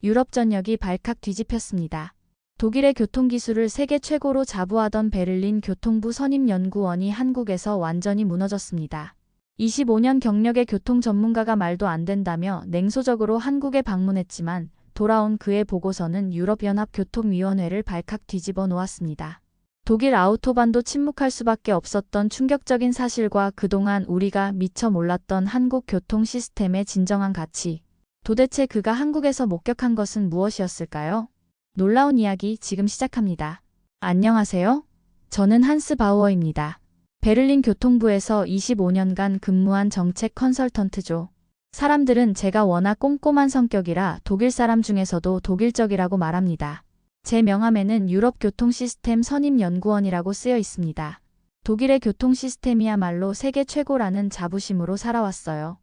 유럽 전역이 발칵 뒤집혔습니다. 독일의 교통기술을 세계 최고로 자부하던 베를린 교통부 선임연구원이 한국에서 완전히 무너졌습니다. 25년 경력의 교통 전문가가 말도 안 된다며 냉소적으로 한국에 방문했지만 돌아온 그의 보고서는 유럽연합교통위원회를 발칵 뒤집어 놓았습니다. 독일 아우토반도 침묵할 수밖에 없었던 충격적인 사실과 그동안 우리가 미처 몰랐던 한국 교통 시스템의 진정한 가치. 도대체 그가 한국에서 목격한 것은 무엇이었을까요? 놀라운 이야기 지금 시작합니다. 안녕하세요. 저는 한스 바우어입니다. 베를린 교통부에서 25년간 근무한 정책 컨설턴트죠. 사람들은 제가 워낙 꼼꼼한 성격이라 독일 사람 중에서도 독일적이라고 말합니다. 제 명함에는 유럽 교통 시스템 선임연구원이라고 쓰여 있습니다. 독일의 교통 시스템이야말로 세계 최고라는 자부심으로 살아왔어요.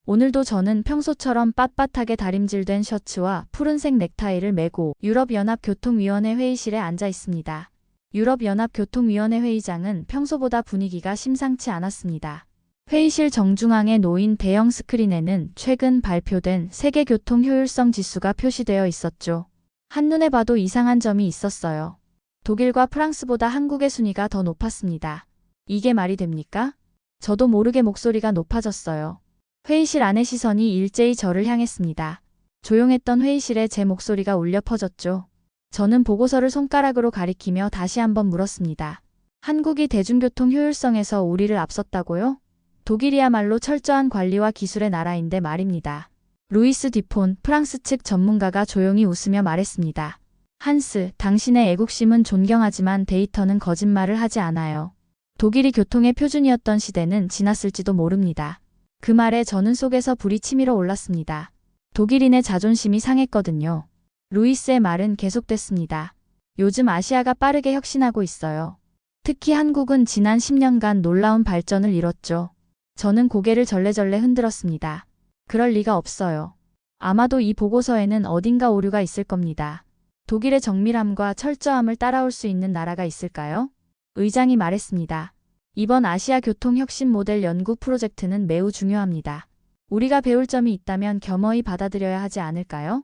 오늘도 저는 평소처럼 빳빳하게 다림질된 셔츠와 푸른색 넥타이를 메고 유럽연합교통위원회 회의실에 앉아 있습니다. 유럽연합교통위원회 회의장은 평소보다 분위기가 심상치 않았습니다. 회의실 정중앙에 놓인 대형 스크린에는 최근 발표된 세계 교통 효율성 지수가 표시되어 있었죠. 한눈에 봐도 이상한 점이 있었어요. 독일과 프랑스보다 한국의 순위가 더 높았습니다. 이게 말이 됩니까? 저도 모르게 목소리가 높아졌어요. 회의실 안의 시선이 일제히 저를 향했습니다. 조용했던 회의실에 제 목소리가 울려 퍼졌죠. 저는 보고서를 손가락으로 가리키며 다시 한번 물었습니다. 한국이 대중교통 효율성에서 우리를 앞섰다고요? 독일이야말로 철저한 관리와 기술의 나라인데 말입니다. 루이스 듀폰 프랑스 측 전문가가 조용히 웃으며 말했습니다. 한스, 당신의 애국심은 존경하지만 데이터는 거짓말을 하지 않아요. 독일이 교통의 표준이었던 시대는 지났을지도 모릅니다. 그 말에 저는 속에서 불이 치밀어 올랐습니다. 독일인의 자존심이 상했거든요. 루이스의 말은 계속됐습니다. 요즘 아시아가 빠르게 혁신하고 있어요. 특히 한국은 지난 10년간 놀라운 발전을 이뤘죠. 저는 고개를 절레절레 흔들었습니다. 그럴 리가 없어요. 아마도 이 보고서에는 어딘가 오류가 있을 겁니다. 독일의 정밀함과 철저함을 따라올 수 있는 나라가 있을까요? 의장이 말했습니다. 이번 아시아 교통 혁신 모델 연구 프로젝트는 매우 중요합니다. 우리가 배울 점이 있다면 겸허히 받아들여야 하지 않을까요?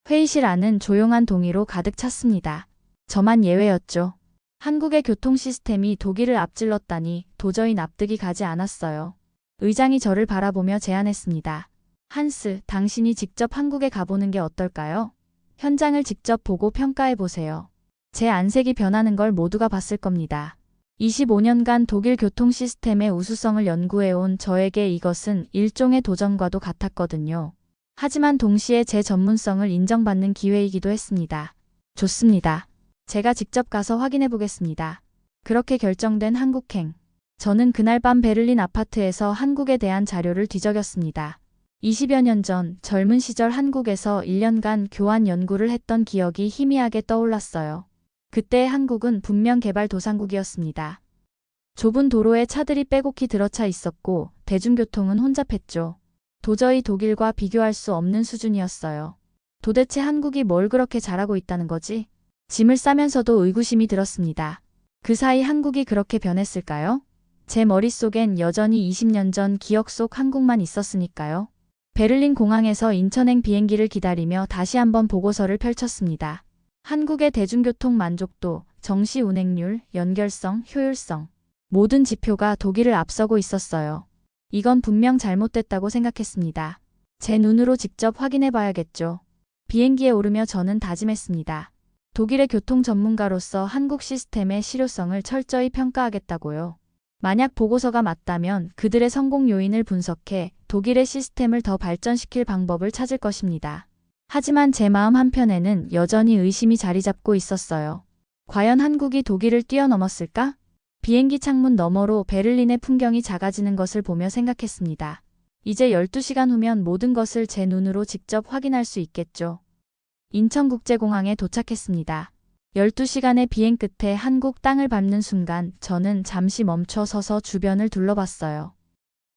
회의실 안은 조용한 동의로 가득 찼습니다. 저만 예외였죠. 한국의 교통 시스템이 독일을 앞질렀다니 도저히 납득이 가지 않았어요. 의장이 저를 바라보며 제안했습니다. 한스, 당신이 직접 한국에 가보는 게 어떨까요? 현장을 직접 보고 평가해 보세요. 제 안색이 변하는 걸 모두가 봤을 겁니다. 25년간 독일 교통 시스템의 우수성을 연구해온 저에게 이것은 일종의 도전과도 같았거든요. 하지만 동시에 제 전문성을 인정받는 기회이기도 했습니다. 좋습니다. 제가 직접 가서 확인해 보겠습니다. 그렇게 결정된 한국행. 저는 그날 밤 베를린 아파트에서 한국에 대한 자료를 뒤적였습니다. 20여 년 전 젊은 시절 한국에서 1년간 교환 연구를 했던 기억이 희미하게 떠올랐어요. 그때 한국은 분명 개발도상국이었습니다. 좁은 도로에 차들이 빼곡히 들어차 있었고 대중교통은 혼잡했죠. 도저히 독일과 비교할 수 없는 수준이었어요. 도대체 한국이 뭘 그렇게 잘하고 있다는 거지? 짐을 싸면서도 의구심이 들었습니다. 그 사이 한국이 그렇게 변했을까요? 제 머릿속엔 여전히 20년 전 기억 속 한국만 있었으니까요. 베를린 공항에서 인천행 비행기를 기다리며 다시 한번 보고서를 펼쳤습니다. 한국의 대중교통 만족도, 정시 운행률, 연결성, 효율성. 모든 지표가 독일을 앞서고 있었어요. 이건 분명 잘못됐다고 생각했습니다. 제 눈으로 직접 확인해 봐야겠죠. 비행기에 오르며 저는 다짐했습니다. 독일의 교통 전문가로서 한국 시스템의 실효성을 철저히 평가하겠다고요. 만약 보고서가 맞다면 그들의 성공 요인을 분석해 독일의 시스템을 더 발전시킬 방법을 찾을 것입니다. 하지만 제 마음 한편에는 여전히 의심이 자리 잡고 있었어요. 과연 한국이 독일을 뛰어넘었을까? 비행기 창문 너머로 베를린의 풍경이 작아지는 것을 보며 생각했습니다. 이제 12시간 후면 모든 것을 제 눈으로 직접 확인할 수 있겠죠. 인천국제공항에 도착했습니다. 12시간의 비행 끝에 한국 땅을 밟는 순간 저는 잠시 멈춰 서서 주변을 둘러봤어요.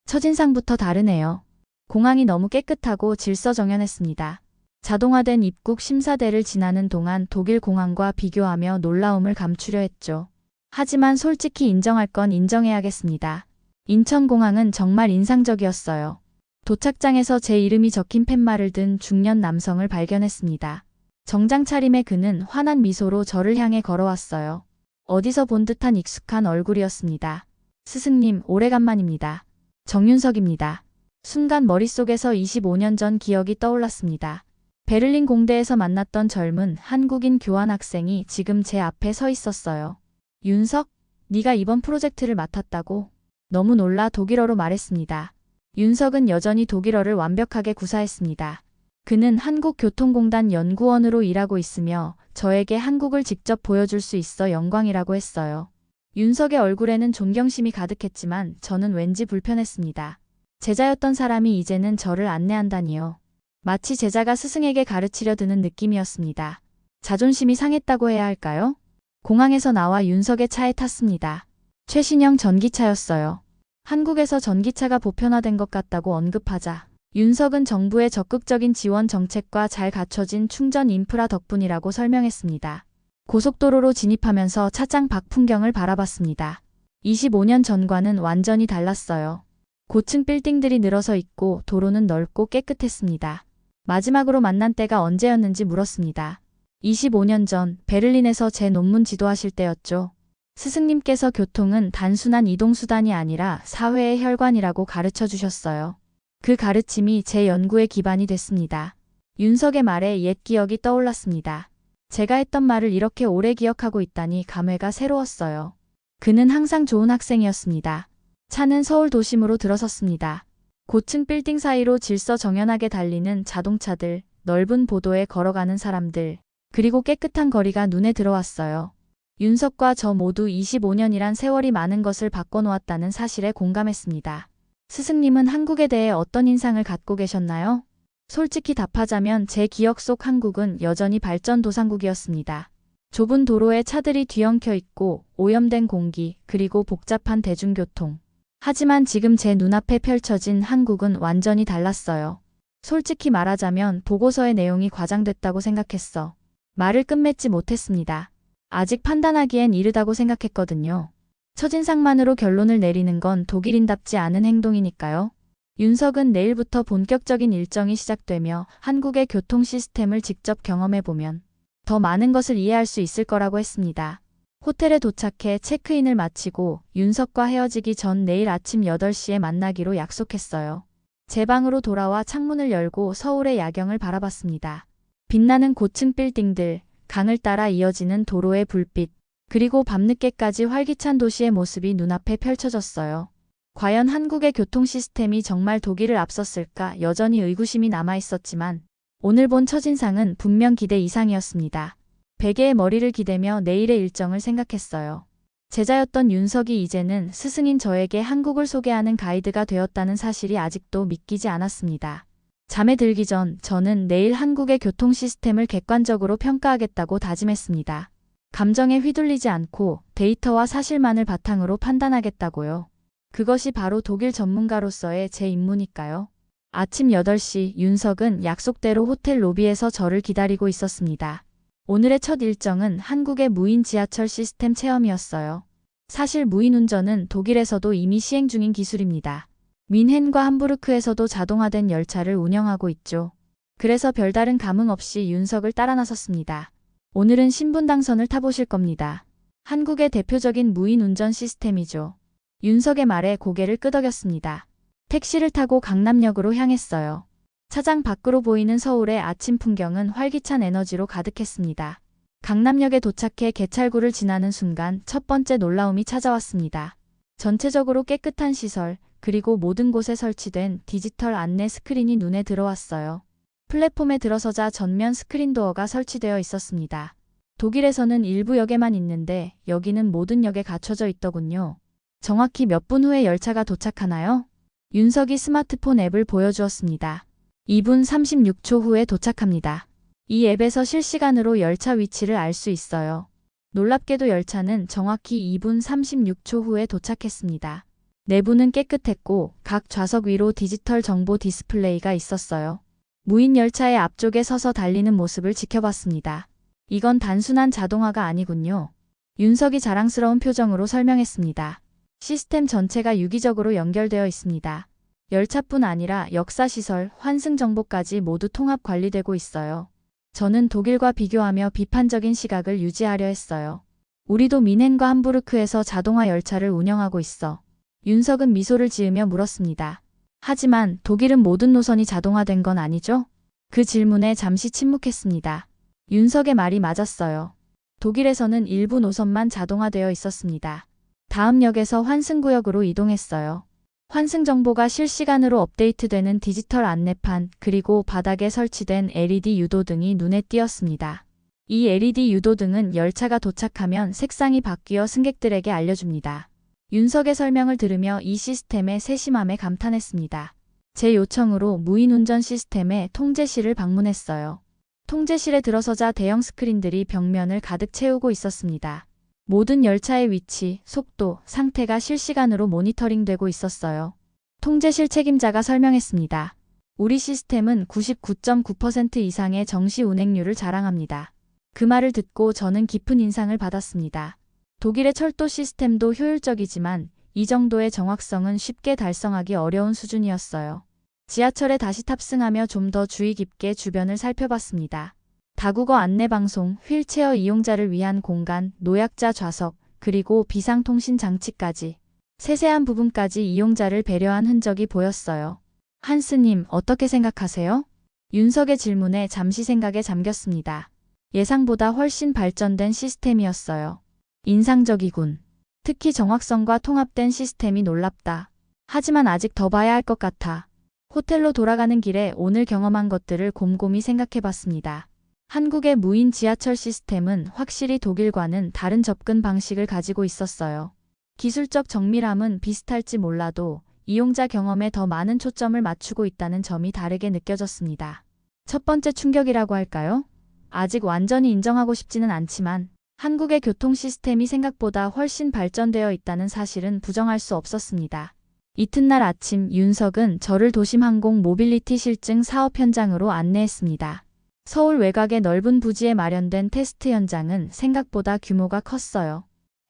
첫인상부터 다르네요. 공항이 너무 깨끗하고 질서정연했습니다. 자동화된 입국 심사대를 지나는 동안 독일 공항과 비교하며 놀라움을 감추려 했죠. 하지만 솔직히 인정할 건 인정해야겠습니다. 인천공항은 정말 인상적이었어요. 도착장에서 제 이름이 적힌 팻말을 든 중년 남성을 발견했습니다. 정장 차림의 그는 환한 미소로 저를 향해 걸어왔어요. 어디서 본 듯한 익숙한 얼굴이었습니다. 스승님, 오래간만입니다. 정윤석입니다. 순간 머릿속에서 25년 전 기억이 떠올랐습니다. 베를린 공대에서 만났던 젊은 한국인 교환학생이 지금 제 앞에 서 있었어요. 윤석, 네가 이번 프로젝트를 맡았다고? 너무 놀라 독일어로 말했습니다. 윤석은 여전히 독일어를 완벽하게 구사했습니다. 그는 한국교통공단 연구원으로 일하고 있으며 저에게 한국을 직접 보여줄 수 있어 영광이라고 했어요. 윤석의 얼굴에는 존경심이 가득했지만 저는 왠지 불편했습니다. 제자였던 사람이 이제는 저를 안내한다니요. 마치 제자가 스승에게 가르치려 드는 느낌이었습니다. 자존심이 상했다고 해야 할까요? 공항에서 나와 윤석의 차에 탔습니다. 최신형 전기차였어요. 한국에서 전기차가 보편화된 것 같다고 언급하자 윤석은 정부의 적극적인 지원 정책과 잘 갖춰진 충전 인프라 덕분이라고 설명했습니다. 고속도로로 진입하면서 차장 밖 풍경을 바라봤습니다. 25년 전과는 완전히 달랐어요. 고층 빌딩들이 늘어서 있고 도로는 넓고 깨끗했습니다. 마지막으로 만난 때가 언제였는지 물었습니다. 25년 전 베를린에서 제 논문 지도하실 때였죠. 스승님께서 교통은 단순한 이동수단이 아니라 사회의 혈관이라고 가르쳐 주셨어요. 그 가르침이 제 연구의 기반이 됐습니다. 윤석의 말에 옛 기억이 떠올랐습니다. 제가 했던 말을 이렇게 오래 기억하고 있다니 감회가 새로웠어요. 그는 항상 좋은 학생이었습니다. 차는 서울 도심으로 들어섰습니다. 고층 빌딩 사이로 질서정연하게 달리는 자동차들, 넓은 보도에 걸어가는 사람들, 그리고 깨끗한 거리가 눈에 들어왔어요. 윤석과 저 모두 25년이란 세월이 많은 것을 바꿔놓았다는 사실에 공감했습니다. 스승님은 한국에 대해 어떤 인상을 갖고 계셨나요? 솔직히 답하자면 제 기억 속 한국은 여전히 발전도상국이었습니다. 좁은 도로에 차들이 뒤엉켜 있고 오염된 공기, 그리고 복잡한 대중교통. 하지만 지금 제 눈앞에 펼쳐진 한국은 완전히 달랐어요. 솔직히 말하자면 보고서의 내용이 과장됐다고 생각했어. 말을 끝맺지 못했습니다. 아직 판단하기엔 이르다고 생각했거든요. 첫인상만으로 결론을 내리는 건 독일인답지 않은 행동이니까요. 윤석은 내일부터 본격적인 일정이 시작되며 한국의 교통 시스템을 직접 경험해보면 더 많은 것을 이해할 수 있을 거라고 했습니다. 호텔에 도착해 체크인을 마치고 윤석과 헤어지기 전 내일 아침 8시에 만나기로 약속했어요. 제 방으로 돌아와 창문을 열고 서울의 야경을 바라봤습니다. 빛나는 고층 빌딩들, 강을 따라 이어지는 도로의 불빛, 그리고 밤늦게까지 활기찬 도시의 모습이 눈앞에 펼쳐졌어요. 과연 한국의 교통 시스템이 정말 독일을 앞섰을까 여전히 의구심이 남아있었지만 오늘 본 첫인상은 분명 기대 이상이었습니다. 베개에 머리를 기대며 내일의 일정을 생각했어요. 제자였던 윤석이 이제는 스승인 저에게 한국을 소개하는 가이드가 되었다는 사실이 아직도 믿기지 않았습니다. 잠에 들기 전 저는 내일 한국의 교통 시스템을 객관적으로 평가하겠다고 다짐했습니다. 감정에 휘둘리지 않고 데이터와 사실만을 바탕으로 판단하겠다고요. 그것이 바로 독일 전문가로서의 제 임무니까요. 아침 8시 윤석은 약속대로 호텔 로비에서 저를 기다리고 있었습니다. 오늘의 첫 일정은 한국의 무인 지하철 시스템 체험이었어요. 사실 무인 운전은 독일에서도 이미 시행 중인 기술입니다. 뮌헨과 함부르크에서도 자동화된 열차를 운영하고 있죠. 그래서 별다른 감흥 없이 윤석을 따라 나섰습니다. 오늘은 신분당선을 타보실 겁니다. 한국의 대표적인 무인 운전 시스템이죠. 윤석의 말에 고개를 끄덕였습니다. 택시를 타고 강남역으로 향했어요. 차장 밖으로 보이는 서울의 아침 풍경은 활기찬 에너지로 가득했습니다. 강남역에 도착해 개찰구를 지나는 순간 첫 번째 놀라움이 찾아왔습니다. 전체적으로 깨끗한 시설, 그리고 모든 곳에 설치된 디지털 안내 스크린이 눈에 들어왔어요. 플랫폼에 들어서자 전면 스크린 도어가 설치되어 있었습니다. 독일에서는 일부 역에만 있는데 여기는 모든 역에 갖춰져 있더군요. 정확히 몇 분 후에 열차가 도착하나요? 윤석이 스마트폰 앱을 보여주었습니다. 2분 36초 후에 도착합니다. 이 앱에서 실시간으로 열차 위치를 알 수 있어요. 놀랍게도 열차는 정확히 2분 36초 후에 도착했습니다. 내부는 깨끗했고 각 좌석 위로 디지털 정보 디스플레이가 있었어요. 무인 열차의 앞쪽에 서서 달리는 모습을 지켜봤습니다. 이건 단순한 자동화가 아니군요. 윤석이 자랑스러운 표정으로 설명했습니다. 시스템 전체가 유기적으로 연결되어 있습니다. 열차뿐 아니라 역사시설, 환승 정보까지 모두 통합 관리되고 있어요. 저는 독일과 비교하며 비판적인 시각을 유지하려 했어요. 우리도 뮌헨과 함부르크에서 자동화 열차를 운영하고 있어. 윤석은 미소를 지으며 물었습니다. 하지만 독일은 모든 노선이 자동화된 건 아니죠? 그 질문에 잠시 침묵했습니다. 윤석의 말이 맞았어요. 독일에서는 일부 노선만 자동화되어 있었습니다. 다음 역에서 환승구역으로 이동했어요. 환승 정보가 실시간으로 업데이트되는 디지털 안내판, 그리고 바닥에 설치된 LED 유도등이 눈에 띄었습니다. 이 LED 유도등은 열차가 도착하면 색상이 바뀌어 승객들에게 알려줍니다. 윤석의 설명을 들으며 이 시스템의 세심함에 감탄했습니다. 제 요청으로 무인운전 시스템의 통제실을 방문했어요. 통제실에 들어서자 대형 스크린들이 벽면을 가득 채우고 있었습니다. 모든 열차의 위치, 속도, 상태가 실시간으로 모니터링되고 있었어요. 통제실 책임자가 설명했습니다. 우리 시스템은 99.9% 이상의 정시 운행률을 자랑합니다. 그 말을 듣고 저는 깊은 인상을 받았습니다. 독일의 철도 시스템도 효율적이지만 이 정도의 정확성은 쉽게 달성하기 어려운 수준이었어요. 지하철에 다시 탑승하며 좀 더 주의 깊게 주변을 살펴봤습니다. 다국어 안내방송, 휠체어 이용자를 위한 공간, 노약자 좌석, 그리고 비상통신 장치까지 세세한 부분까지 이용자를 배려한 흔적이 보였어요. 한스님, 어떻게 생각하세요? 윤석의 질문에 잠시 생각에 잠겼습니다. 예상보다 훨씬 발전된 시스템이었어요. 인상적이군. 특히 정확성과 통합된 시스템이 놀랍다. 하지만 아직 더 봐야 할 것 같아. 호텔로 돌아가는 길에 오늘 경험한 것들을 곰곰이 생각해봤습니다. 한국의 무인 지하철 시스템은 확실히 독일과는 다른 접근 방식을 가지고 있었어요. 기술적 정밀함은 비슷할지 몰라도 이용자 경험에 더 많은 초점을 맞추고 있다는 점이 다르게 느껴졌습니다. 첫 번째 충격이라고 할까요? 아직 완전히 인정하고 싶지는 않지만 한국의 교통 시스템이 생각보다 훨씬 발전되어 있다는 사실은 부정할 수 없었습니다. 이튿날 아침 윤석은 저를 도심 항공 모빌리티 실증 사업 현장으로 안내했습니다. 서울 외곽의 넓은 부지에 마련된 테스트 현장은 생각보다 규모가 컸어요.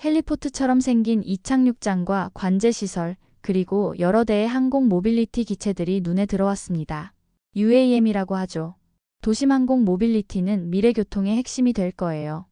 헬리포트처럼 생긴 이착륙장과 관제시설, 그리고 여러 대의 항공 모빌리티 기체들이 눈에 들어왔습니다. UAM이라고 하죠. 도심항공 모빌리티는 미래 교통의 핵심이 될 거예요.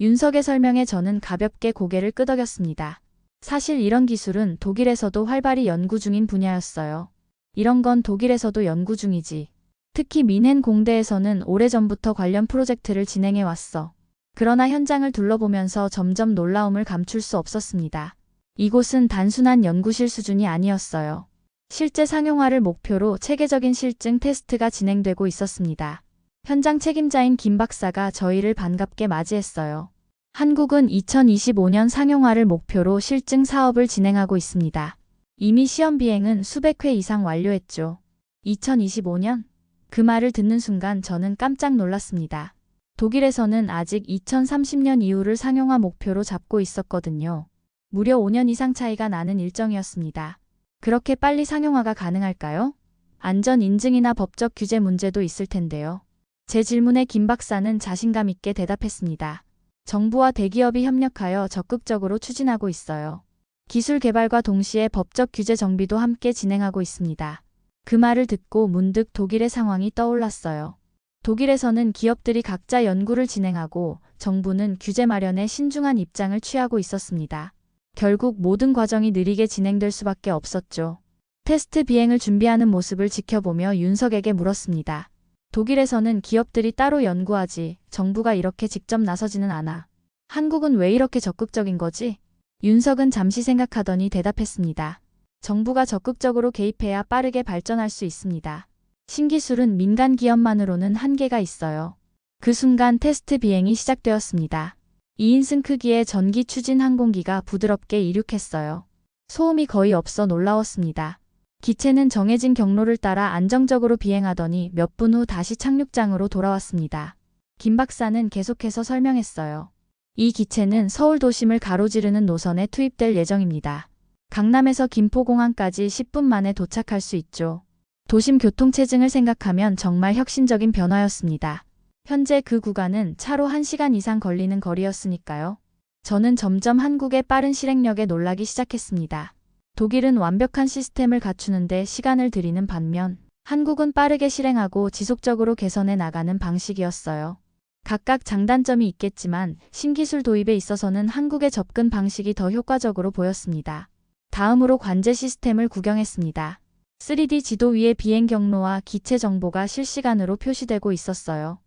윤석의 설명에 저는 가볍게 고개를 끄덕였습니다. 사실 이런 기술은 독일에서도 활발히 연구 중인 분야였어요. 이런 건 독일에서도 연구 중이지. 특히 뮌헨 공대에서는 오래전부터 관련 프로젝트를 진행해 왔어. 그러나 현장을 둘러보면서 점점 놀라움을 감출 수 없었습니다. 이곳은 단순한 연구실 수준이 아니었어요. 실제 상용화를 목표로 체계적인 실증 테스트가 진행되고 있었습니다. 현장 책임자인 김 박사가 저희를 반갑게 맞이했어요. 한국은 2025년 상용화를 목표로 실증 사업을 진행하고 있습니다. 이미 시험 비행은 수백 회 이상 완료했죠. 2025년? 그 말을 듣는 순간 저는 깜짝 놀랐습니다. 독일에서는 아직 2030년 이후를 상용화 목표로 잡고 있었거든요. 무려 5년 이상 차이가 나는 일정이었습니다. 그렇게 빨리 상용화가 가능할까요? 안전 인증이나 법적 규제 문제도 있을 텐데요. 제 질문에 김 박사는 자신감 있게 대답했습니다. 정부와 대기업이 협력하여 적극적으로 추진하고 있어요. 기술 개발과 동시에 법적 규제 정비도 함께 진행하고 있습니다. 그 말을 듣고 문득 독일의 상황이 떠올랐어요. 독일에서는 기업들이 각자 연구를 진행하고 정부는 규제 마련에 신중한 입장을 취하고 있었습니다. 결국 모든 과정이 느리게 진행될 수밖에 없었죠. 테스트 비행을 준비하는 모습을 지켜보며 윤석에게 물었습니다. 독일에서는 기업들이 따로 연구하지 정부가 이렇게 직접 나서지는 않아. 한국은 왜 이렇게 적극적인 거지? 윤석은 잠시 생각하더니 대답했습니다. 정부가 적극적으로 개입해야 빠르게 발전할 수 있습니다. 신기술은 민간 기업만으로는 한계가 있어요. 그 순간 테스트 비행이 시작되었습니다. 2인승 크기의 전기 추진 항공기가 부드럽게 이륙했어요. 소음이 거의 없어 놀라웠습니다. 기체는 정해진 경로를 따라 안정적으로 비행하더니 몇 분 후 다시 착륙장으로 돌아왔습니다. 김 박사는 계속해서 설명했어요. 이 기체는 서울 도심을 가로지르는 노선에 투입될 예정입니다. 강남에서 김포공항까지 10분 만에 도착할 수 있죠. 도심 교통 체증을 생각하면 정말 혁신적인 변화였습니다. 현재 그 구간은 차로 1시간 이상 걸리는 거리였으니까요. 저는 점점 한국의 빠른 실행력에 놀라기 시작했습니다. 독일은 완벽한 시스템을 갖추는데 시간을 들이는 반면 한국은 빠르게 실행하고 지속적으로 개선해 나가는 방식이었어요. 각각 장단점이 있겠지만 신기술 도입에 있어서는 한국의 접근 방식이 더 효과적으로 보였습니다. 다음으로 관제 시스템을 구경했습니다. 3D 지도 위에 비행 경로와 기체 정보가 실시간으로 표시되고 있었어요.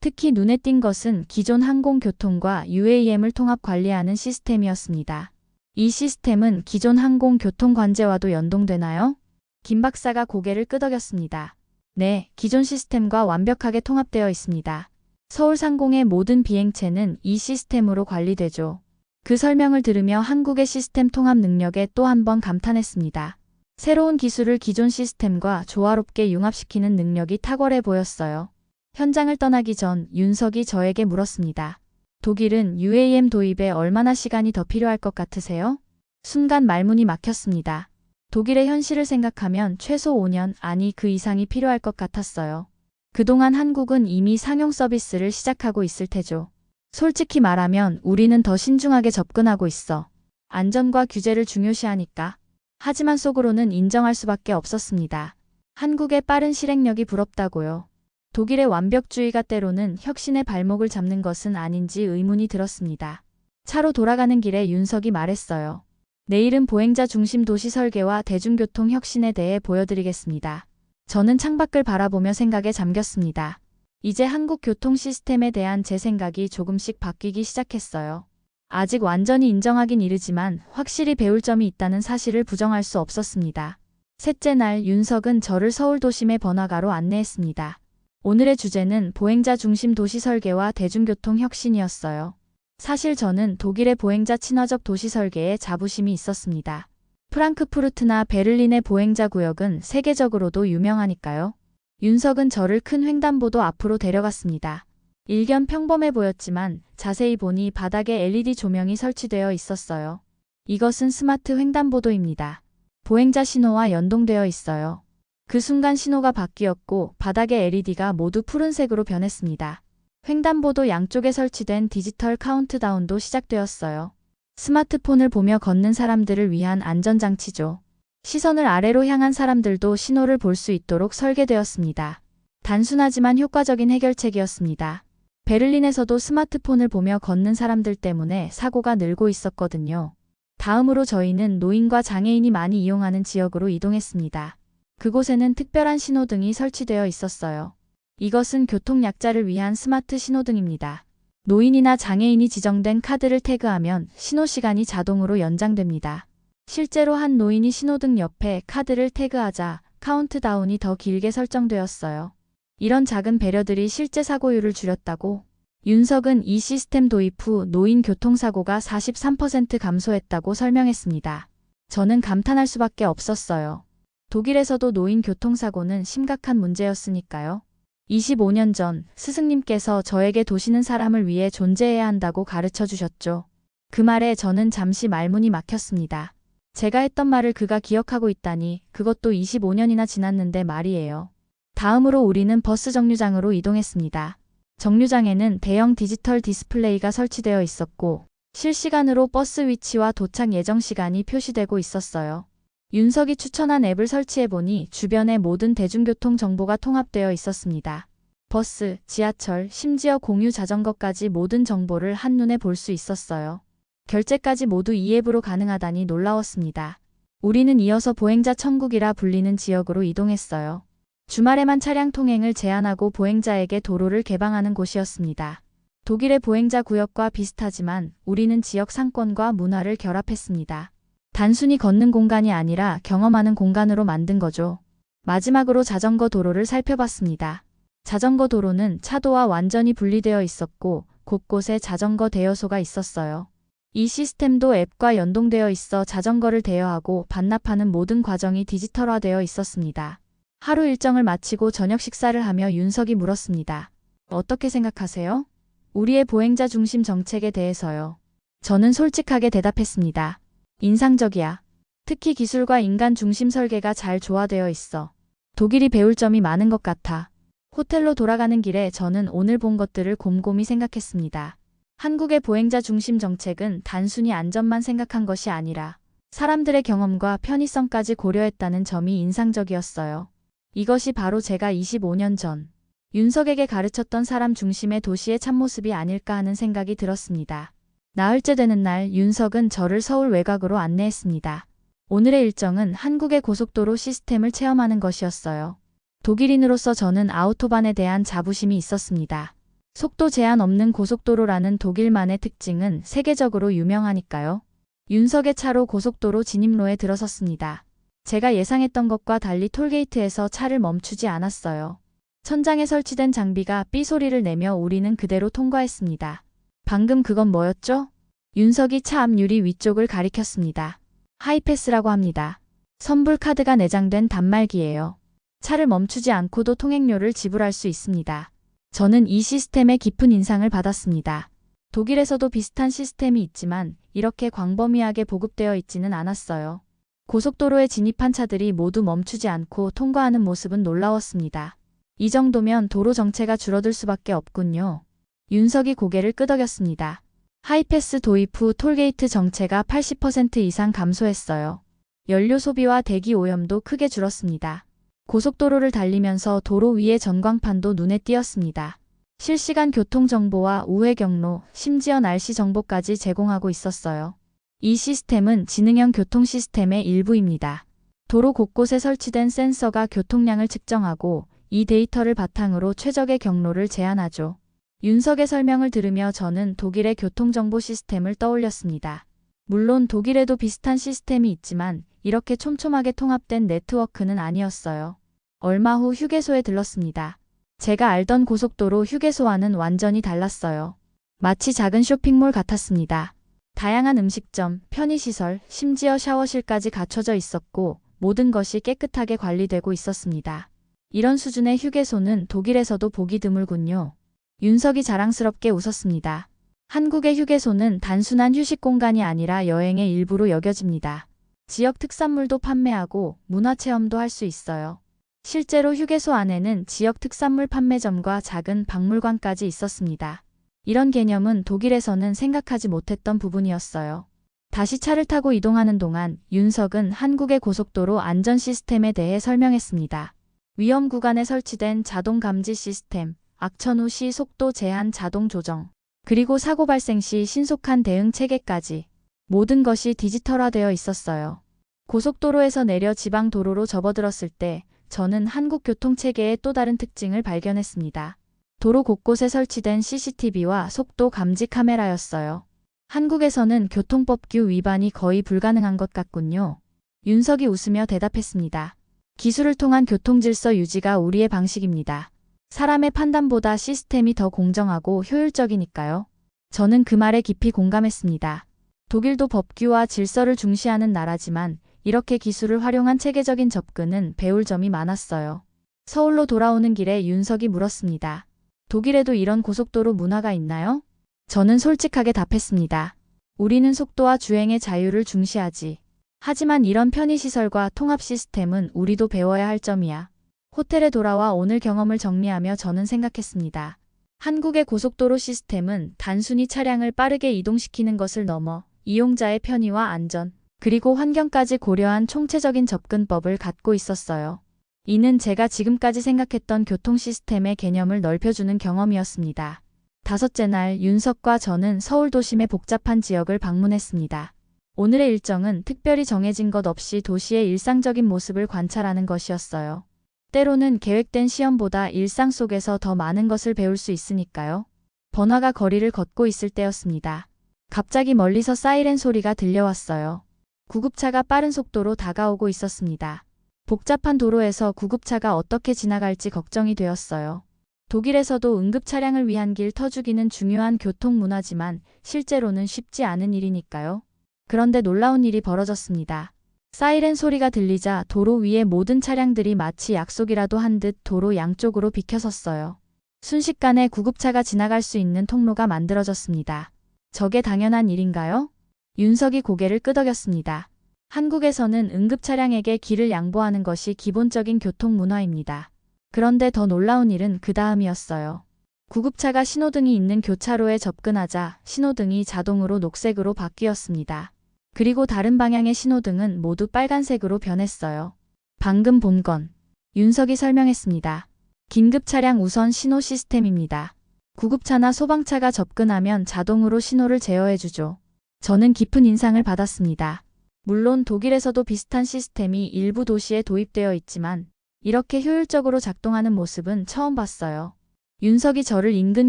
특히 눈에 띈 것은 기존 항공교통과 UAM을 통합 관리하는 시스템이었습니다. 이 시스템은 기존 항공교통 관제와도 연동되나요? 김 박사가 고개를 끄덕였습니다. 네, 기존 시스템과 완벽하게 통합되어 있습니다. 서울상공의 모든 비행체는 이 시스템으로 관리되죠. 그 설명을 들으며 한국의 시스템 통합 능력에 또 한 번 감탄했습니다. 새로운 기술을 기존 시스템과 조화롭게 융합시키는 능력이 탁월해 보였어요. 현장을 떠나기 전 윤석이 저에게 물었습니다. 독일은 UAM 도입에 얼마나 시간이 더 필요할 것 같으세요? 순간 말문이 막혔습니다. 독일의 현실을 생각하면 최소 5년, 아니 그 이상이 필요할 것 같았어요. 그동안 한국은 이미 상용 서비스를 시작하고 있을 테죠. 솔직히 말하면 우리는 더 신중하게 접근하고 있어. 안전과 규제를 중요시하니까. 하지만 속으로는 인정할 수밖에 없었습니다. 한국의 빠른 실행력이 부럽다고요. 독일의 완벽주의가 때로는 혁신의 발목을 잡는 것은 아닌지 의문이 들었습니다. 차로 돌아가는 길에 윤석이 말했어요. 내일은 보행자 중심 도시 설계와 대중교통 혁신에 대해 보여드리겠습니다. 저는 창밖을 바라보며 생각에 잠겼습니다. 이제 한국 교통 시스템에 대한 제 생각이 조금씩 바뀌기 시작했어요. 아직 완전히 인정하긴 이르지만 확실히 배울 점이 있다는 사실을 부정할 수 없었습니다. 셋째 날 윤석은 저를 서울 도심의 번화가로 안내했습니다. 오늘의 주제는 보행자 중심 도시 설계와 대중교통 혁신이었어요. 사실 저는 독일의 보행자 친화적 도시 설계에 자부심이 있었습니다. 프랑크푸르트나 베를린의 보행자 구역은 세계적으로도 유명하니까요. 윤석은 저를 큰 횡단보도 앞으로 데려갔습니다. 일견 평범해 보였지만 자세히 보니 바닥에 LED 조명이 설치되어 있었어요. 이것은 스마트 횡단보도입니다. 보행자 신호와 연동되어 있어요. 그 순간 신호가 바뀌었고 바닥의 LED가 모두 푸른색으로 변했습니다. 횡단보도 양쪽에 설치된 디지털 카운트다운도 시작되었어요. 스마트폰을 보며 걷는 사람들을 위한 안전장치죠. 시선을 아래로 향한 사람들도 신호를 볼 수 있도록 설계되었습니다. 단순하지만 효과적인 해결책이었습니다. 베를린에서도 스마트폰을 보며 걷는 사람들 때문에 사고가 늘고 있었거든요. 다음으로 저희는 노인과 장애인이 많이 이용하는 지역으로 이동했습니다. 그곳에는 특별한 신호등이 설치되어 있었어요. 이것은 교통약자를 위한 스마트 신호등입니다. 노인이나 장애인이 지정된 카드를 태그하면 신호시간이 자동으로 연장됩니다. 실제로 한 노인이 신호등 옆에 카드를 태그하자 카운트다운이 더 길게 설정되었어요. 이런 작은 배려들이 실제 사고율을 줄였다고. 윤석은 이 시스템 도입 후 노인 교통사고가 43% 감소했다고 설명했습니다. 저는 감탄할 수밖에 없었어요. 독일에서도 노인 교통사고는 심각한 문제였으니까요. 25년 전 스승님께서 저에게 도시는 사람을 위해 존재해야 한다고 가르쳐 주셨죠. 그 말에 저는 잠시 말문이 막혔습니다. 제가 했던 말을 그가 기억하고 있다니 그것도 25년이나 지났는데 말이에요. 다음으로 우리는 버스 정류장으로 이동했습니다. 정류장에는 대형 디지털 디스플레이가 설치되어 있었고 실시간으로 버스 위치와 도착 예정 시간이 표시되고 있었어요. 윤석이 추천한 앱을 설치해보니 주변의 모든 대중교통 정보가 통합되어 있었습니다. 버스, 지하철, 심지어 공유 자전거까지 모든 정보를 한눈에 볼 수 있었어요. 결제까지 모두 이 앱으로 가능하다니 놀라웠습니다. 우리는 이어서 보행자 천국이라 불리는 지역으로 이동했어요. 주말에만 차량 통행을 제한하고 보행자에게 도로를 개방하는 곳이었습니다. 독일의 보행자 구역과 비슷하지만 우리는 지역 상권과 문화를 결합했습니다. 단순히 걷는 공간이 아니라 경험하는 공간으로 만든 거죠. 마지막으로 자전거 도로를 살펴봤습니다. 자전거 도로는 차도와 완전히 분리되어 있었고 곳곳에 자전거 대여소가 있었어요. 이 시스템도 앱과 연동되어 있어 자전거를 대여하고 반납하는 모든 과정이 디지털화되어 있었습니다. 하루 일정을 마치고 저녁 식사를 하며 윤석이 물었습니다. 어떻게 생각하세요? 우리의 보행자 중심 정책에 대해서요. 저는 솔직하게 대답했습니다. 인상적이야. 특히 기술과 인간 중심 설계가 잘 조화되어 있어. 독일이 배울 점이 많은 것 같아. 호텔로 돌아가는 길에 저는 오늘 본 것들을 곰곰이 생각했습니다. 한국의 보행자 중심 정책은 단순히 안전만 생각한 것이 아니라 사람들의 경험과 편의성까지 고려했다는 점이 인상적이었어요. 이것이 바로 제가 25년 전 윤석에게 가르쳤던 사람 중심의 도시의 참모습이 아닐까 하는 생각이 들었습니다. 나흘째 되는 날 윤석은 저를 서울 외곽으로 안내했습니다. 오늘의 일정은 한국의 고속도로 시스템을 체험하는 것이었어요. 독일인으로서 저는 아우토반에 대한 자부심이 있었습니다. 속도 제한 없는 고속도로라는 독일만의 특징은 세계적으로 유명하니까요. 윤석의 차로 고속도로 진입로에 들어섰습니다. 제가 예상했던 것과 달리 톨게이트에서 차를 멈추지 않았어요. 천장에 설치된 장비가 삐 소리를 내며 우리는 그대로 통과했습니다. 방금 그건 뭐였죠? 윤석이 차 앞유리 위쪽을 가리켰습니다. 하이패스라고 합니다. 선불 카드가 내장된 단말기예요. 차를 멈추지 않고도 통행료를 지불할 수 있습니다. 저는 이 시스템에 깊은 인상을 받았습니다. 독일에서도 비슷한 시스템이 있지만 이렇게 광범위하게 보급되어 있지는 않았어요. 고속도로에 진입한 차들이 모두 멈추지 않고 통과하는 모습은 놀라웠습니다. 이 정도면 도로 정체가 줄어들 수밖에 없군요. 윤석이 고개를 끄덕였습니다. 하이패스 도입 후 톨게이트 정체가 80% 이상 감소했어요. 연료 소비와 대기 오염도 크게 줄었습니다. 고속도로를 달리면서 도로 위의 전광판도 눈에 띄었습니다. 실시간 교통정보와 우회 경로, 심지어 날씨 정보까지 제공하고 있었어요. 이 시스템은 지능형 교통 시스템의 일부입니다. 도로 곳곳에 설치된 센서가 교통량을 측정하고 이 데이터를 바탕으로 최적의 경로를 제안하죠. 윤석의 설명을 들으며 저는 독일의 교통정보 시스템을 떠올렸습니다. 물론 독일에도 비슷한 시스템이 있지만 이렇게 촘촘하게 통합된 네트워크는 아니었어요. 얼마 후 휴게소에 들렀습니다. 제가 알던 고속도로 휴게소와는 완전히 달랐어요. 마치 작은 쇼핑몰 같았습니다. 다양한 음식점, 편의시설, 심지어 샤워실까지 갖춰져 있었고 모든 것이 깨끗하게 관리되고 있었습니다. 이런 수준의 휴게소는 독일에서도 보기 드물군요. 윤석이 자랑스럽게 웃었습니다. 한국의 휴게소는 단순한 휴식 공간이 아니라 여행의 일부로 여겨집니다. 지역 특산물도 판매하고 문화체험도 할 수 있어요. 실제로 휴게소 안에는 지역 특산물 판매점과 작은 박물관까지 있었습니다. 이런 개념은 독일에서는 생각하지 못했던 부분이었어요. 다시 차를 타고 이동하는 동안 윤석은 한국의 고속도로 안전 시스템에 대해 설명했습니다. 위험 구간에 설치된 자동 감지 시스템, 악천 후 시 속도 제한 자동 조정, 그리고 사고 발생 시 신속한 대응 체계까지 모든 것이 디지털화되어 있었어요. 고속도로에서 내려 지방 도로로 접어들었을 때 저는 한국 교통체계의 또 다른 특징을 발견했습니다. 도로 곳곳에 설치된 CCTV와 속도 감지 카메라였어요. 한국에서는 교통법규 위반이 거의 불가능한 것 같군요. 윤석이 웃으며 대답했습니다. 기술을 통한 교통질서 유지가 우리의 방식입니다. 사람의 판단보다 시스템이 더 공정하고 효율적이니까요. 저는 그 말에 깊이 공감했습니다. 독일도 법규와 질서를 중시하는 나라지만 이렇게 기술을 활용한 체계적인 접근은 배울 점이 많았어요. 서울로 돌아오는 길에 윤석이 물었습니다. 독일에도 이런 고속도로 문화가 있나요? 저는 솔직하게 답했습니다. 우리는 속도와 주행의 자유를 중시하지. 하지만 이런 편의시설과 통합 시스템은 우리도 배워야 할 점이야. 호텔에 돌아와 오늘 경험을 정리하며 저는 생각했습니다. 한국의 고속도로 시스템은 단순히 차량을 빠르게 이동시키는 것을 넘어 이용자의 편의와 안전, 그리고 환경까지 고려한 총체적인 접근법을 갖고 있었어요. 이는 제가 지금까지 생각했던 교통 시스템의 개념을 넓혀주는 경험이었습니다. 다섯째 날 윤석과 저는 서울 도심의 복잡한 지역을 방문했습니다. 오늘의 일정은 특별히 정해진 것 없이 도시의 일상적인 모습을 관찰하는 것이었어요. 때로는 계획된 시험보다 일상 속에서 더 많은 것을 배울 수 있으니까요. 번화가 거리를 걷고 있을 때였습니다. 갑자기 멀리서 사이렌 소리가 들려왔어요. 구급차가 빠른 속도로 다가오고 있었습니다. 복잡한 도로에서 구급차가 어떻게 지나갈지 걱정이 되었어요. 독일에서도 응급 차량을 위한 길 터주기는 중요한 교통 문화지만 실제로는 쉽지 않은 일이니까요. 그런데 놀라운 일이 벌어졌습니다. 사이렌 소리가 들리자 도로 위의 모든 차량들이 마치 약속이라도 한 듯 도로 양쪽으로 비켜섰어요. 순식간에 구급차가 지나갈 수 있는 통로가 만들어졌습니다. 저게 당연한 일인가요? 윤석이 고개를 끄덕였습니다. 한국에서는 응급 차량에게 길을 양보하는 것이 기본적인 교통 문화입니다. 그런데 더 놀라운 일은 그 다음이었어요. 구급차가 신호등이 있는 교차로에 접근하자 신호등이 자동으로 녹색으로 바뀌었습니다. 그리고 다른 방향의 신호등은 모두 빨간색으로 변했어요. 방금 본 건 윤석이 설명했습니다. 긴급 차량 우선 신호 시스템입니다. 구급차나 소방차가 접근하면 자동으로 신호를 제어해주죠. 저는 깊은 인상을 받았습니다. 물론 독일에서도 비슷한 시스템이 일부 도시에 도입되어 있지만 이렇게 효율적으로 작동하는 모습은 처음 봤어요. 윤석이 저를 인근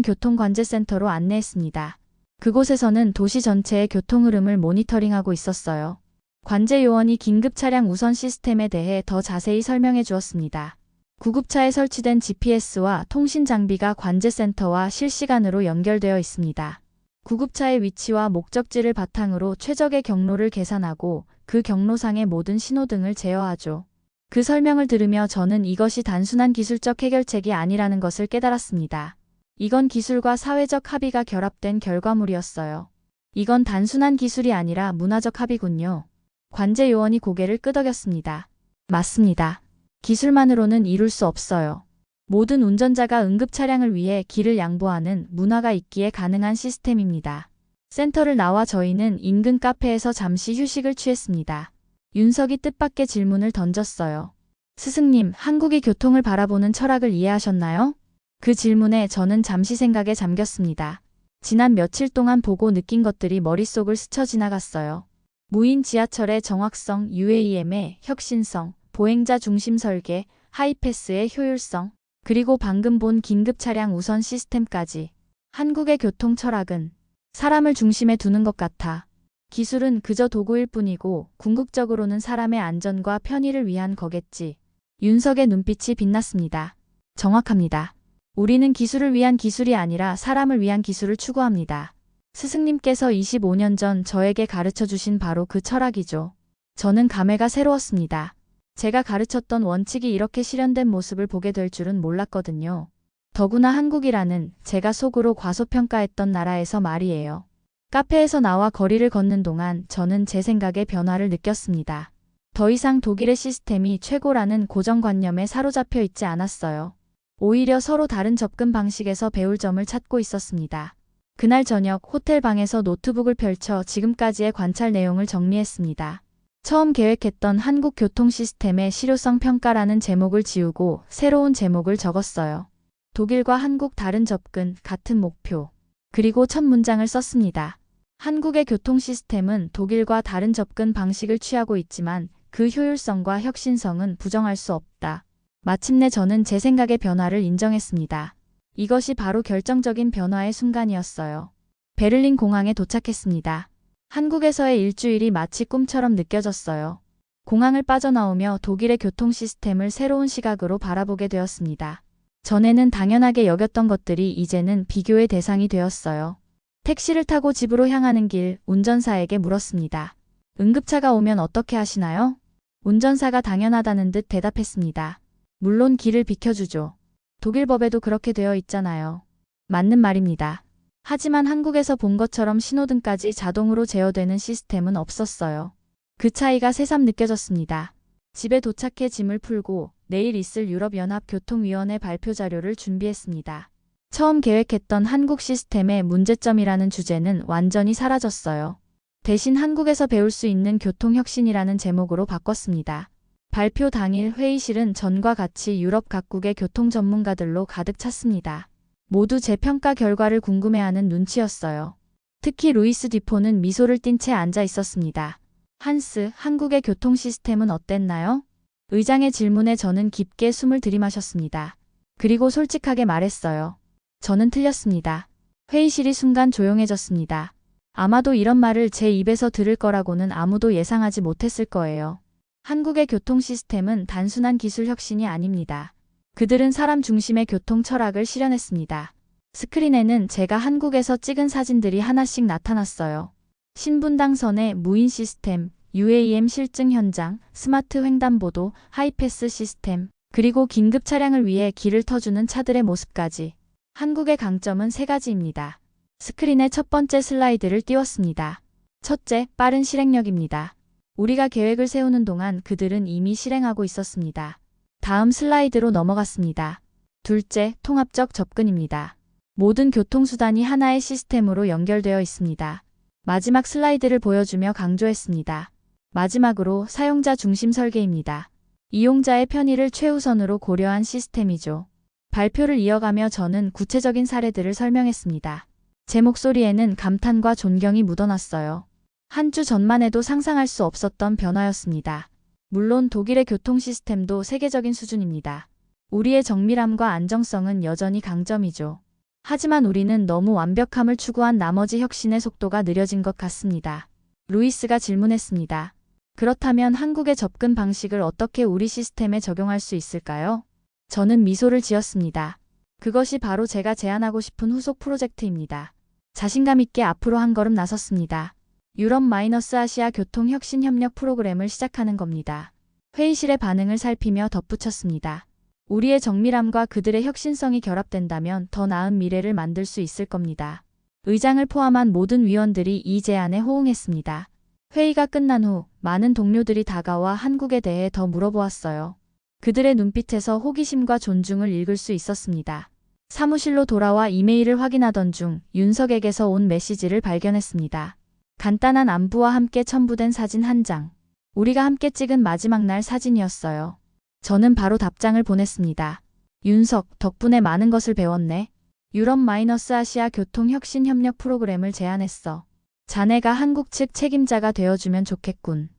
교통관제센터로 안내했습니다. 그곳에서는 도시 전체의 교통 흐름을 모니터링하고 있었어요. 관제 요원이 긴급 차량 우선 시스템에 대해 더 자세히 설명해 주었습니다. 구급차에 설치된 GPS와 통신 장비가 관제센터와 실시간으로 연결되어 있습니다. 구급차의 위치와 목적지를 바탕으로 최적의 경로를 계산하고 그 경로상의 모든 신호등을 제어하죠. 그 설명을 들으며 저는 이것이 단순한 기술적 해결책이 아니라는 것을 깨달았습니다. 이건 기술과 사회적 합의가 결합된 결과물이었어요. 이건 단순한 기술이 아니라 문화적 합의군요. 관제 요원이 고개를 끄덕였습니다. 맞습니다. 기술만으로는 이룰 수 없어요. 모든 운전자가 응급 차량을 위해 길을 양보하는 문화가 있기에 가능한 시스템입니다. 센터를 나와 저희는 인근 카페에서 잠시 휴식을 취했습니다. 윤석이 뜻밖의 질문을 던졌어요. 스승님, 한국이 교통을 바라보는 철학을 이해하셨나요? 그 질문에 저는 잠시 생각에 잠겼습니다. 지난 며칠 동안 보고 느낀 것들이 머릿속을 스쳐 지나갔어요. 무인 지하철의 정확성, UAM의 혁신성, 보행자 중심 설계, 하이패스의 효율성, 그리고 방금 본 긴급 차량 우선 시스템까지. 한국의 교통 철학은 사람을 중심에 두는 것 같아. 기술은 그저 도구일 뿐이고 궁극적으로는 사람의 안전과 편의를 위한 거겠지. 윤석의 눈빛이 빛났습니다. 정확합니다. 우리는 기술을 위한 기술이 아니라 사람을 위한 기술을 추구합니다. 스승님께서 25년 전 저에게 가르쳐 주신 바로 그 철학이죠. 저는 감회가 새로웠습니다. 제가 가르쳤던 원칙이 이렇게 실현된 모습을 보게 될 줄은 몰랐거든요. 더구나 한국이라는 제가 속으로 과소평가했던 나라에서 말이에요. 카페에서 나와 거리를 걷는 동안 저는 제 생각의 변화를 느꼈습니다. 더 이상 독일의 시스템이 최고라는 고정관념에 사로잡혀 있지 않았어요. 오히려 서로 다른 접근 방식에서 배울 점을 찾고 있었습니다. 그날 저녁 호텔 방에서 노트북을 펼쳐 지금까지의 관찰 내용을 정리했습니다. 처음 계획했던 한국 교통 시스템의 실효성 평가라는 제목을 지우고 새로운 제목을 적었어요. 독일과 한국 다른 접근, 같은 목표. 그리고 첫 문장을 썼습니다. 한국의 교통 시스템은 독일과 다른 접근 방식을 취하고 있지만 그 효율성과 혁신성은 부정할 수 없다. 마침내 저는 제 생각의 변화를 인정했습니다. 이것이 바로 결정적인 변화의 순간이었어요. 베를린 공항에 도착했습니다. 한국에서의 일주일이 마치 꿈처럼 느껴졌어요. 공항을 빠져나오며 독일의 교통 시스템을 새로운 시각으로 바라보게 되었습니다. 전에는 당연하게 여겼던 것들이 이제는 비교의 대상이 되었어요. 택시를 타고 집으로 향하는 길, 운전사에게 물었습니다. 응급차가 오면 어떻게 하시나요? 운전사가 당연하다는 듯 대답했습니다. 물론 길을 비켜주죠. 독일 법에도 그렇게 되어 있잖아요. 맞는 말입니다. 하지만 한국에서 본 것처럼 신호등까지 자동으로 제어되는 시스템은 없었어요. 그 차이가 새삼 느껴졌습니다. 집에 도착해 짐을 풀고 내일 있을 유럽연합교통위원회 발표 자료를 준비했습니다. 처음 계획했던 한국 시스템의 문제점이라는 주제는 완전히 사라졌어요. 대신 한국에서 배울 수 있는 교통혁신이라는 제목으로 바꿨습니다. 발표 당일 회의실은 전과 같이 유럽 각국의 교통 전문가들로 가득 찼습니다. 모두 제 평가 결과를 궁금해하는 눈치였어요. 특히 루이스 듀포는 미소를 띤 채 앉아 있었습니다. 한스, 한국의 교통 시스템은 어땠나요? 의장의 질문에 저는 깊게 숨을 들이마셨습니다. 그리고 솔직하게 말했어요. 저는 틀렸습니다. 회의실이 순간 조용해졌습니다. 아마도 이런 말을 제 입에서 들을 거라고는 아무도 예상하지 못했을 거예요. 한국의 교통 시스템은 단순한 기술 혁신이 아닙니다. 그들은 사람 중심의 교통 철학을 실현했습니다. 스크린에는 제가 한국에서 찍은 사진들이 하나씩 나타났어요. 신분당선의 무인 시스템, UAM 실증 현장, 스마트 횡단보도, 하이패스 시스템, 그리고 긴급 차량을 위해 길을 터주는 차들의 모습까지. 한국의 강점은 세 가지입니다. 스크린에 첫 번째 슬라이드를 띄웠습니다. 첫째, 빠른 실행력입니다. 우리가 계획을 세우는 동안 그들은 이미 실행하고 있었습니다. 다음 슬라이드로 넘어갔습니다. 둘째, 통합적 접근입니다. 모든 교통수단이 하나의 시스템으로 연결되어 있습니다. 마지막 슬라이드를 보여주며 강조했습니다. 마지막으로 사용자 중심 설계입니다. 이용자의 편의를 최우선으로 고려한 시스템이죠. 발표를 이어가며 저는 구체적인 사례들을 설명했습니다. 제 목소리에는 감탄과 존경이 묻어났어요. 한 주 전만 해도 상상할 수 없었던 변화였습니다. 물론 독일의 교통 시스템도 세계적인 수준입니다. 우리의 정밀함과 안정성은 여전히 강점이죠. 하지만 우리는 너무 완벽함을 추구한 나머지 혁신의 속도가 느려진 것 같습니다. 루이스가 질문했습니다. 그렇다면 한국의 접근 방식을 어떻게 우리 시스템에 적용할 수 있을까요? 저는 미소를 지었습니다. 그것이 바로 제가 제안하고 싶은 후속 프로젝트입니다. 자신감 있게 앞으로 한 걸음 나섰습니다. 유럽-아시아 교통혁신협력 프로그램을 시작하는 겁니다. 회의실의 반응을 살피며 덧붙였습니다. 우리의 정밀함과 그들의 혁신성이 결합된다면 더 나은 미래를 만들 수 있을 겁니다. 의장을 포함한 모든 위원들이 이 제안에 호응했습니다. 회의가 끝난 후 많은 동료들이 다가와 한국에 대해 더 물어보았어요. 그들의 눈빛에서 호기심과 존중을 읽을 수 있었습니다. 사무실로 돌아와 이메일을 확인하던 중 윤석에게서 온 메시지를 발견했습니다. 간단한 안부와 함께 첨부된 사진 한 장. 우리가 함께 찍은 마지막 날 사진이었어요. 저는 바로 답장을 보냈습니다. 윤석, 덕분에 많은 것을 배웠네. 유럽-아시아 교통혁신협력 프로그램을 제안했어. 자네가 한국 측 책임자가 되어주면 좋겠군.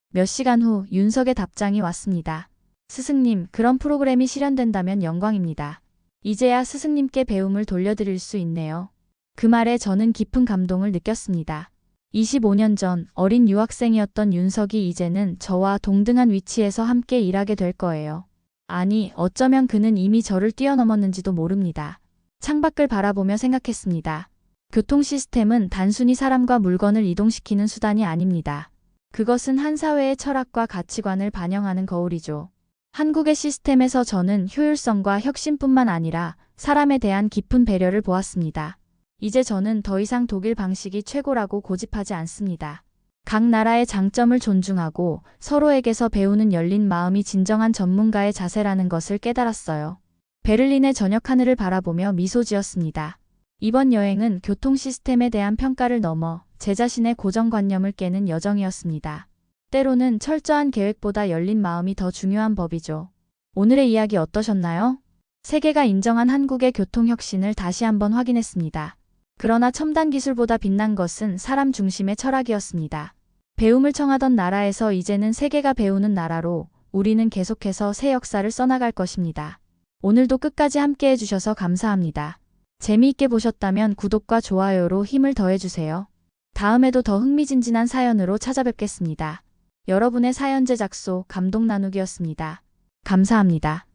몇 시간 후 윤석의 답장이 왔습니다. 스승님, 그런 프로그램이 실현된다면 영광입니다. 이제야 스승님께 배움을 돌려드릴 수 있네요. 그 말에 저는 깊은 감동을 느꼈습니다. 25년 전 어린 유학생이었던 윤석이 이제는 저와 동등한 위치에서 함께 일하게 될 거예요. 아니, 어쩌면 그는 이미 저를 뛰어넘었는지도 모릅니다. 창밖을 바라보며 생각했습니다. 교통 시스템은 단순히 사람과 물건을 이동시키는 수단이 아닙니다. 그것은 한 사회의 철학과 가치관을 반영하는 거울이죠. 한국의 시스템에서 저는 효율성과 혁신뿐만 아니라 사람에 대한 깊은 배려를 보았습니다. 이제 저는 더 이상 독일 방식이 최고라고 고집하지 않습니다. 각 나라의 장점을 존중하고 서로에게서 배우는 열린 마음이 진정한 전문가의 자세라는 것을 깨달았어요. 베를린의 저녁 하늘을 바라보며 미소 지었습니다. 이번 여행은 교통 시스템에 대한 평가를 넘어 제 자신의 고정관념을 깨는 여정이었습니다. 때로는 철저한 계획보다 열린 마음이 더 중요한 법이죠. 오늘의 이야기 어떠셨나요? 세계가 인정한 한국의 교통혁신을 다시 한번 확인했습니다. 그러나 첨단 기술보다 빛난 것은 사람 중심의 철학이었습니다. 배움을 청하던 나라에서 이제는 세계가 배우는 나라로 우리는 계속해서 새 역사를 써나갈 것입니다. 오늘도 끝까지 함께 해주셔서 감사합니다. 재미있게 보셨다면 구독과 좋아요로 힘을 더해주세요. 다음에도 더 흥미진진한 사연으로 찾아뵙겠습니다. 여러분의 사연 제작소 감동 나누기였습니다. 감사합니다.